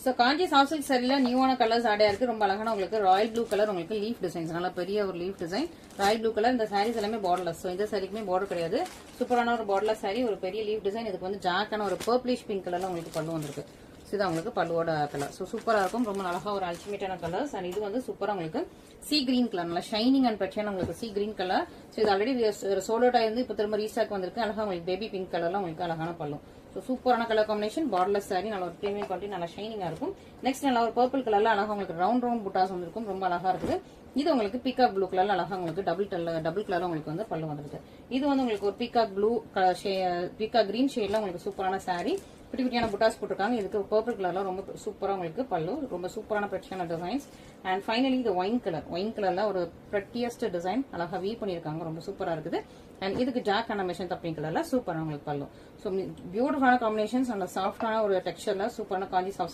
So காஞ்சி soft silk சரியில நியூவான colours ஆடையா இருக்கு. ரொம்ப அழகான உங்களுக்கு ராயல் ப்ளூ கலர், உங்களுக்கு லீஃப் டிசைன்ஸ், நல்லா பெரிய ஒரு leaf design, Royal blue colour. இந்த சாரீஸ் எல்லாமே பார்டர்லெஸ். ஸோ இந்த சாரிக்குமே பார்டர் கிடையாது. சூப்பரான ஒரு பார்டர்லெஸ் சாரி, ஒரு பெரிய லீஃப் டிசைன். இதுக்கு வந்து ஜாக்கான ஒரு பர்பிளிஷ் பிங்க் கலர்ல உங்களுக்கு பல்லு வந்திருக்கு. இதுதான் உங்களுக்கு பல்லுவோட கலர். ஸோ சூப்பரா இருக்கும், ரொம்ப அழகா ஒரு அல்டிமேட்டான கலர்ஸ். அண்ட் இது வந்து சூப்பரா உங்களுக்கு சி கிரீன் கலர், நல்லா ஷைனிங் அண்ட் பெட்ஷன் உங்களுக்கு சி கிரீன் கலர். ஸோ இது ஆல்ரெடி சோல்ட் ஆயிருந்து இப்போ திரும்ப ரீஸ்டாக் வந்திருக்கு. அழகா உங்களுக்கு பேபி பிங்க் கலர்ல உங்களுக்கு அழகான பல்லும். ஸோ சூப்பரான கலர் காம்பினேஷன், பார்டர்லெஸ் சாரி, நல்ல ஒரு பிரீமியம் குவாலிட்டி, நல்லா ஷைனிங்கா இருக்கும். நெக்ஸ்ட் நல்ல ஒரு பர்பிள் கலர்ல அழகா உங்களுக்கு ரவுண்ட் புட்டாஸ் வந்திருக்கும், ரொம்ப அழகா இருக்குது. இது உங்களுக்கு பீகாக் ப்ளூ கலர்ல அழகா உங்களுக்கு டபுள் கலர் உங்களுக்கு வந்து பல்லு வந்துருக்கு. இது வந்து உங்களுக்கு ஒரு பீகாக் ப்ளூ பீகாக் கிரீன் ஷேட்ல உங்களுக்கு சூப்பரான சாரி, குட்டி குட்டியான புட்டாஸ் போட்டிருக்காங்க. இதுக்கு பர்பிள் கலர்ல ரொம்ப சூப்பரா உங்களுக்கு பல்லு, ரொம்ப சூப்பரான பிரச்சனை டிசைன்ஸ். அண்ட் ஃபைனலி இது ஒயின் கலர்ல ஒரு பிரட்டியஸ்ட் டிசைன் அழகா வீ பண்ணிருக்காங்க, ரொம்ப சூப்பரா இருக்குது. அண்ட் இதுக்கு ஜாக் அனிமேஷன் தப்பிங் கலர்ல சூப்பரா உங்களுக்கு பல்லு. ஸோ பியூட்டிஃபுல்லான காம்பினேஷன்ஸ், அந்த சாஃப்டான ஒரு டெக்ஸ்சர்ல சூப்பரான காஞ்சி சாஃப்ட்